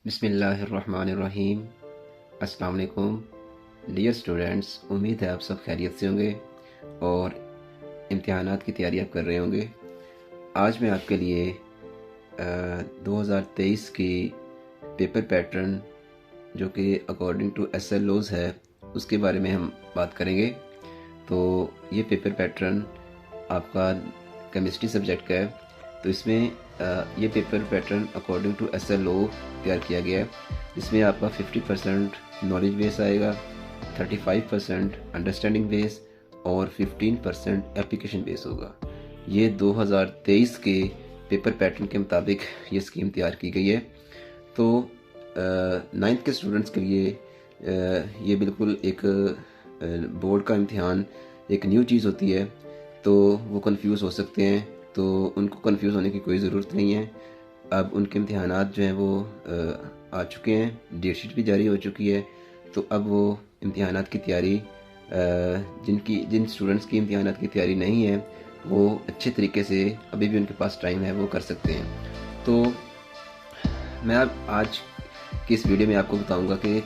बिस्मिल्लाहिर्रहमानिर्रहीम। अस्सलाम वालेकुम डियर स्टूडेंट्स, उम्मीद है आप सब खैरियत से होंगे और इम्तिहानात की तैयारी आप कर रहे होंगे। आज मैं आपके लिए 2023 की पेपर पैटर्न जो कि अकॉर्डिंग टू SLOs है उसके बारे में हम बात करेंगे। तो ये पेपर पैटर्न आपका केमिस्ट्री सब्जेक्ट का है, तो इसमें ये paper pattern according to SLO तैयार किया गया है। इसमें आपका 50% नॉलेज बेस आएगा, 35% अंडरस्टैंडिंग बेस और 15% एप्लीकेशन बेस होगा। ये 2023 के पेपर पैटर्न के मुताबिक ये स्कीम तैयार की गई है। तो 9th के स्टूडेंट्स के लिए ये बिल्कुल एक बोर्ड का इम्तिहान एक न्यू चीज़ होती है, तो वो कंफ्यूज हो सकते हैं। तो उनको कंफ्यूज होने की कोई ज़रूरत नहीं है। अब उनके इम्तिहानात जो हैं वो आ चुके हैं, डेट शीट भी जारी हो चुकी है। तो अब वो इम्तिहानात की तैयारी जिन स्टूडेंट्स की इम्तिहानात की तैयारी नहीं है वो अच्छे तरीके से, अभी भी उनके पास टाइम है, वो कर सकते हैं। तो मैं अब आज की इस वीडियो में आपको बताऊंगा कि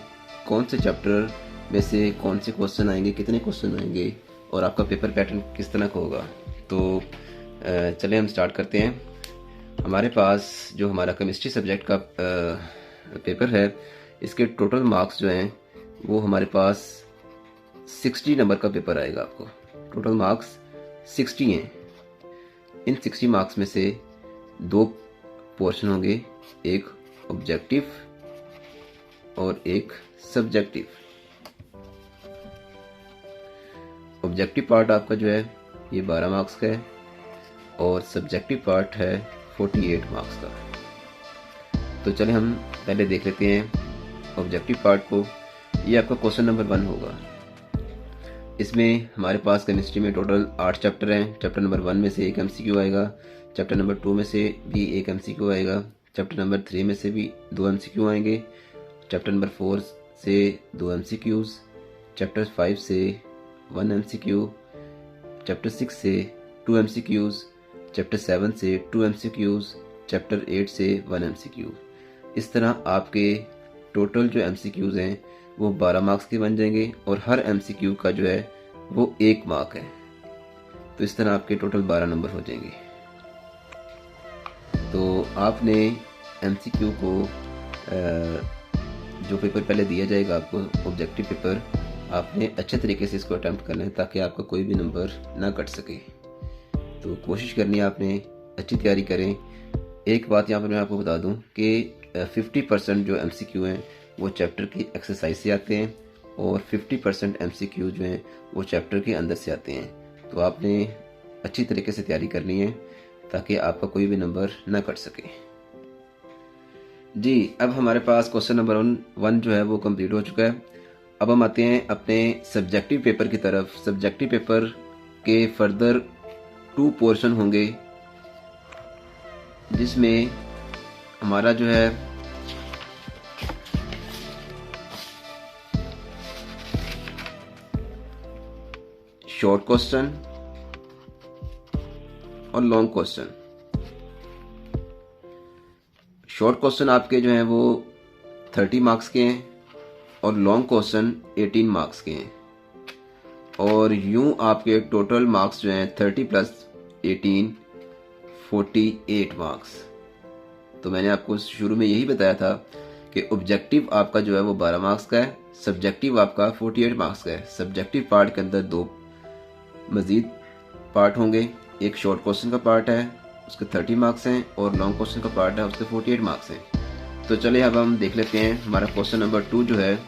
कौन से चैप्टर में से कौन से क्वेश्चन आएंगे, कितने क्वेश्चन आएंगे और आपका पेपर पैटर्न किस तरह का होगा। तो चलिए हम स्टार्ट करते हैं। हमारे पास जो हमारा केमिस्ट्री सब्जेक्ट का पेपर है, इसके टोटल मार्क्स जो हैं वो हमारे पास 60 नंबर का पेपर आएगा। आपको टोटल मार्क्स 60 हैं। इन 60 मार्क्स में से दो पोर्शन होंगे, एक ऑब्जेक्टिव और एक सब्जेक्टिव। ऑब्जेक्टिव पार्ट आपका जो है ये 12 मार्क्स का है और सब्जेक्टिव पार्ट है 48 मार्क्स का। तो चले हम पहले देख लेते हैं ऑब्जेक्टिव पार्ट को। ये आपका क्वेश्चन नंबर 1 होगा। इसमें हमारे पास केमिस्ट्री में टोटल 8 चैप्टर हैं। चैप्टर नंबर 1 में से एक MCQ आएगा, चैप्टर नंबर 2 में से भी एक MCQ आएगा, चैप्टर नंबर 3 में से भी 2 MCQ आएंगे, चैप्टर नंबर 4 से 2 MCQs, चैप्टर 5 से 1 MCQ, चैप्टर 6 से 2 MCQs, चैप्टर 7 से 2 MCQs, चैप्टर 8 से 1 MCQ। इस तरह आपके टोटल जो MCQs हैं वो 12 मार्क्स के बन जाएंगे और हर MCQ का जो है वो 1 मार्क है। तो इस तरह आपके टोटल 12 नंबर हो जाएंगे। तो आपने MCQ को जो पेपर पहले दिया जाएगा आपको, ऑब्जेक्टिव पेपर, आपने अच्छे तरीके से इसको अटेम्प्ट करना है ताकि आपका कोई भी नंबर ना कट सके। तो कोशिश करनी है आपने अच्छी तैयारी करें। एक बात यहाँ पर मैं आपको बता दूं कि 50% जो MCQ हैं वो चैप्टर की एक्सरसाइज से आते हैं और 50% MCQ जो हैं वो चैप्टर के अंदर से आते हैं। तो आपने अच्छी तरीके से तैयारी करनी है ताकि आपका कोई भी नंबर ना कट सके। जी, अब हमारे पास क्वेश्चन नंबर 1 जो है वो कंप्लीट हो चुका है। अब हम आते हैं अपने सब्जेक्टिव पेपर की तरफ। सब्जेक्टिव पेपर के फर्दर 2 पोर्शन होंगे जिसमें हमारा जो है शॉर्ट क्वेश्चन और लॉन्ग क्वेश्चन। शॉर्ट क्वेश्चन आपके जो हैं वो 30 मार्क्स के हैं और लॉन्ग क्वेश्चन 18 मार्क्स के हैं। और यूं आपके टोटल मार्क्स जो हैं 30 + 18 48 मार्क्स। तो मैंने आपको शुरू में यही बताया था कि ऑब्जेक्टिव आपका जो है वो 12 मार्क्स का है, सब्जेक्टिव आपका 48 मार्क्स का है। सब्जेक्टिव पार्ट के अंदर 2 मज़ीद पार्ट होंगे। एक शॉर्ट क्वेश्चन का पार्ट है, उसके 30 मार्क्स हैं, और लॉन्ग क्वेश्चन का पार्ट है, उसके 48 मार्क्स हैं। तो चलिए अब हम देख लेते हैं हमारा क्वेश्चन नंबर 2 जो है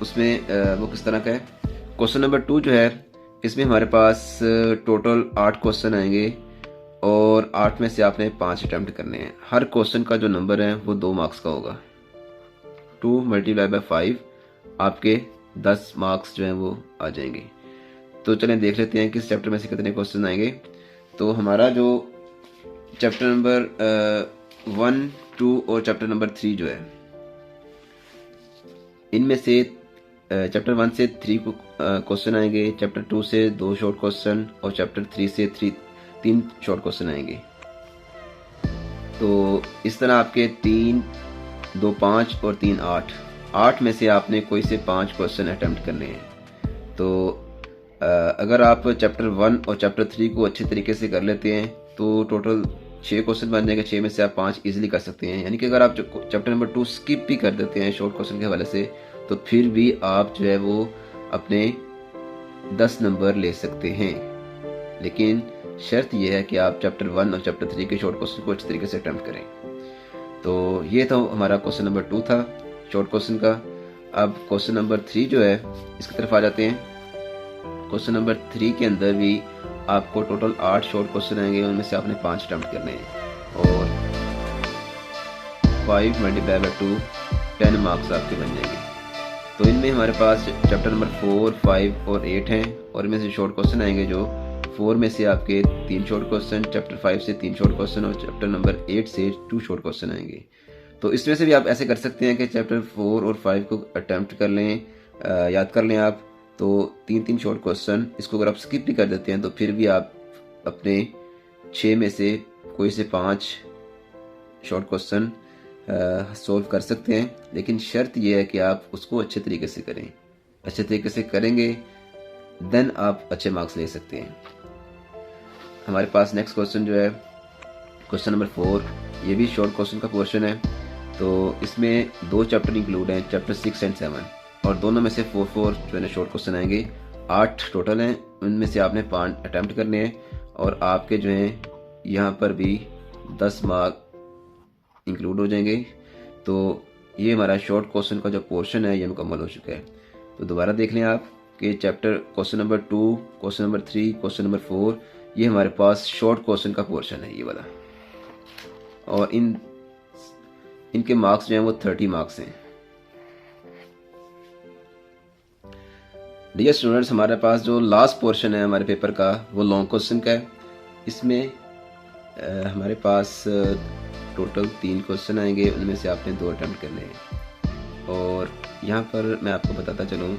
उसमें वो किस तरह का है। क्वेश्चन नंबर 2 जो है इसमें हमारे पास टोटल 8 क्वेश्चन आएंगे और 8 में से आपने 5 अटैम्प्ट करने हैं। हर क्वेश्चन का जो नंबर है वो 2 मार्क्स का होगा। 2 × 5 आपके 10 मार्क्स जो हैं वो आ जाएंगे। तो चलें देख लेते हैं किस चैप्टर में से कितने क्वेश्चन आएंगे। तो हमारा जो चैप्टर नंबर 1, 2 और चैप्टर नंबर 3 जो है, इनमें से चैप्टर 1 से 3 क्वेश्चन आएंगे, चैप्टर 2 से 2 शॉर्ट क्वेश्चन और चैप्टर 3 से 3 शॉर्ट क्वेश्चन आएंगे। तो इस तरह आपके 3 2 5 और 3 8, 8 में से आपने कोई से 5 क्वेश्चन अटेम्प्ट करने हैं। तो अगर आप चैप्टर 1 और चैप्टर 3 को अच्छे तरीके से कर लेते हैं तो टोटल 6 क्वेश्चन बन जाएंगे। 6 में से आप 5 इजीली कर सकते हैं। यानी कि अगर आप चैप्टर नंबर 2 स्किप भी कर देते हैं शॉर्ट क्वेश्चन के हवाले से, तो फिर भी आप जो है वो अपने 10 नंबर ले सकते हैं। लेकिन शर्त यह है कि आप चैप्टर 1 और चैप्टर 3 के शॉर्ट क्वेश्चन को अच्छे तरीके से अटेम्प्ट करें। तो ये तो हमारा क्वेश्चन नंबर 2 था शॉर्ट क्वेश्चन का। अब क्वेश्चन नंबर 3 जो है इसकी तरफ आ जाते हैं। क्वेश्चन नंबर 3 के अंदर भी आपको टोटल 8 शॉर्ट क्वेश्चन आएंगे, उनमें से आपने 5 अटेम्प्ट करने हैं और 5 मल्टीप्लाई बाय 2 10 मार्क्स आपके बन जाएंगे। तो इनमें हमारे पास चैप्टर नंबर 4, 5 और 8 हैं और इनमें से शॉर्ट क्वेश्चन आएंगे जो 4 में से आपके 3 शॉर्ट क्वेश्चन, चैप्टर 5 से 3 शॉर्ट क्वेश्चन और चैप्टर नंबर 8 से 2 शॉर्ट क्वेश्चन आएंगे। तो इसमें से भी आप ऐसे कर सकते हैं कि चैप्टर 4 और 5 को अटेम्प्ट कर लें, याद कर लें आप। तो 3 शॉर्ट क्वेश्चन इसको अगर आप स्किप भी कर देते हैं तो फिर भी आप अपने 6 में से कोई से 5 शॉर्ट क्वेश्चन सॉल्व कर सकते हैं। लेकिन शर्त यह है कि आप उसको अच्छे तरीके से करें। अच्छे तरीके से करेंगे देन आप अच्छे मार्क्स ले सकते हैं। हमारे पास नेक्स्ट क्वेश्चन जो है क्वेश्चन नंबर 4, ये भी शॉर्ट क्वेश्चन का पोर्शन है। तो इसमें 2 चैप्टर इंक्लूड हैं, चैप्टर 6 एंड 7, और दोनों में से 4 जो है शॉर्ट क्वेश्चन आएंगे। 8 टोटल हैं, उनमें से आपने 5 अटैम्प्ट करने हैं और आपके जो हैं यहाँ पर भी 10 मार्क इंक्लूड हो जाएंगे। तो ये हमारा शॉर्ट क्वेश्चन का जो पोर्शन है ये मुकम्मल हो चुका है। तो दोबारा देख लें आप कि chapter question number 2, question number 3, question number 4 ये हमारे पास शॉर्ट क्वेश्चन का पोर्शन है ये वाला, और इनके मार्क्स जो हैं वो 30 मार्क्स हैं। डियर स्टूडेंट्स, हमारे पास जो लास्ट पोर्शन है हमारे पेपर का वो लॉन्ग क्वेश्चन का है। इसमें हमारे पास टोटल 3 क्वेश्चन आएंगे, उनमें से आपने 2 अटेम्प्ट करने हैं। और यहाँ पर मैं आपको बताता चलूँ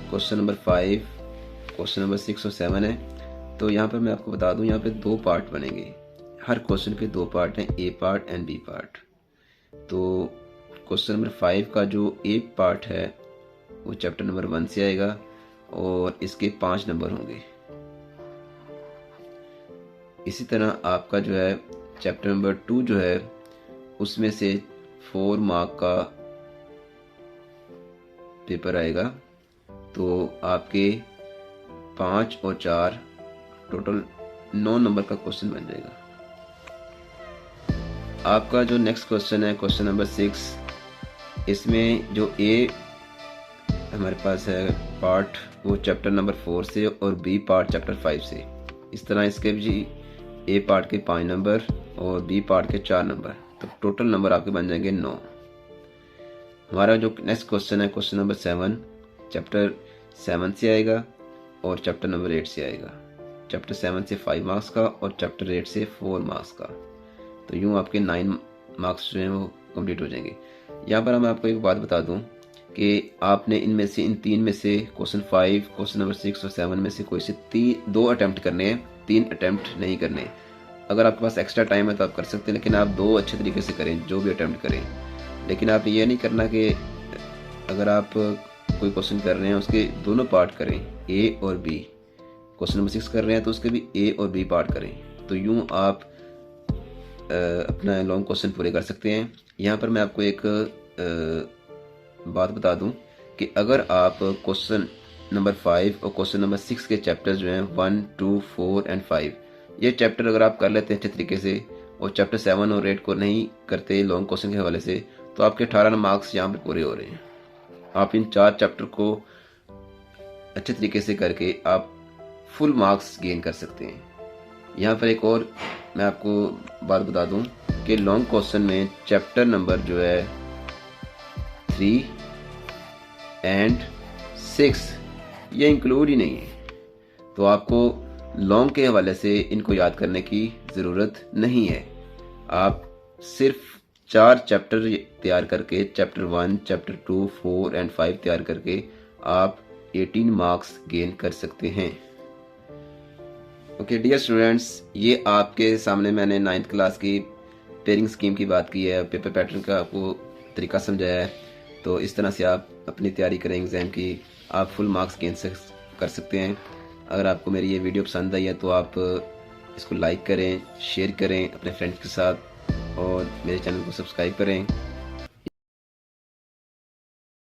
क्वेश्चन नंबर 5, क्वेश्चन नंबर 6 और 7 है। तो यहाँ पर मैं आपको बता दूँ यहाँ पे 2 पार्ट बनेंगे। हर क्वेश्चन के 2 पार्ट हैं, ए पार्ट एंड बी पार्ट। तो क्वेश्चन नंबर 5 का जो ए पार्ट है वो चैप्टर नंबर 1 से आएगा और इसके 5 नंबर होंगे। इसी तरह आपका जो है चैप्टर नंबर 2 जो है उसमें से 4 मार्क का पेपर आएगा। तो आपके 5 और 4 टोटल 9 नंबर का क्वेश्चन बन जाएगा। आपका जो नेक्स्ट क्वेश्चन है क्वेश्चन नंबर 6, इसमें जो ए हमारे पास है पार्ट वो चैप्टर नंबर 4 से और बी पार्ट चैप्टर 5 से। इस तरह इसके भी ए पार्ट के 5 नंबर और बी पार्ट के 4 नंबर, तो टोटल नंबर आपके बन जाएंगे 9। हमारा जो नेक्स्ट क्वेश्चन है क्वेश्चन नंबर 7 चैप्टर 7 से आएगा और चैप्टर नंबर 8 से आएगा। चैप्टर 7 से 5 मार्क्स का और चैप्टर 8 से 4 मार्क्स का। तो यूँ आपके 9 मार्क्स जो हैं वो कंप्लीट हो जाएंगे। यहाँ पर मैं आपको एक बात बता दूँ कि आपने इनमें से इन 3 में से क्वेश्चन 5, क्वेश्चन नंबर 6 और 7 में से कोई से 2 अटैम्प्ट करने हैं, 3 अटैम्प्ट नहीं करने। अगर आपके पास एक्स्ट्रा टाइम है तो आप कर सकते हैं, लेकिन आप 2 अच्छे तरीके से करें जो भी अटैम्प्ट करें। लेकिन आप ये नहीं करना कि अगर आप कोई क्वेश्चन कर रहे हैं उसके दोनों पार्ट करें, ए और बी। क्वेश्चन नंबर 6 कर रहे हैं तो उसके भी ए और बी पार्ट करें। तो यूँ आप अपना लॉन्ग क्वेश्चन पूरे कर सकते हैं। यहाँ पर मैं आपको एक बात बता दूं कि अगर आप क्वेश्चन नंबर 5 और क्वेश्चन नंबर 6 के चैप्टर्स जो हैं 1, 2, 4 एंड 5 ये चैप्टर अगर आप कर लेते हैं अच्छे तरीके से और चैप्टर 7 और 8 को नहीं करते लॉन्ग क्वेश्चन के हवाले से, तो आपके 18 मार्क्स यहाँ पे पूरे हो रहे हैं। आप इन 4 चैप्टर को अच्छे तरीके से करके आप फुल मार्क्स गेन कर सकते हैं। यहाँ पर एक और मैं आपको बात बता दूं कि लॉन्ग क्वेश्चन में चैप्टर नंबर जो है 3 एंड 6 ये इंक्लूड ही नहीं है। तो आपको लॉन्ग के हवाले से इनको याद करने की ज़रूरत नहीं है। आप सिर्फ 4 चैप्टर तैयार करके चैप्टर 1, चैप्टर 2, 4 एंड 5 तैयार करके आप 18 मार्क्स गेन कर सकते हैं। ओके डियर स्टूडेंट्स, ये आपके सामने मैंने 9th क्लास की पेयरिंग स्कीम की बात की है, पेपर पैटर्न का आपको तरीका समझाया है। तो इस तरह से आप अपनी तैयारी करें एग्ज़ाम की, आप फुल मार्क्स गेन कर सकते हैं। अगर आपको मेरी ये वीडियो पसंद आई है तो आप इसको लाइक करें, शेयर करें अपने फ्रेंड्स के साथ और मेरे चैनल को सब्सक्राइब करें।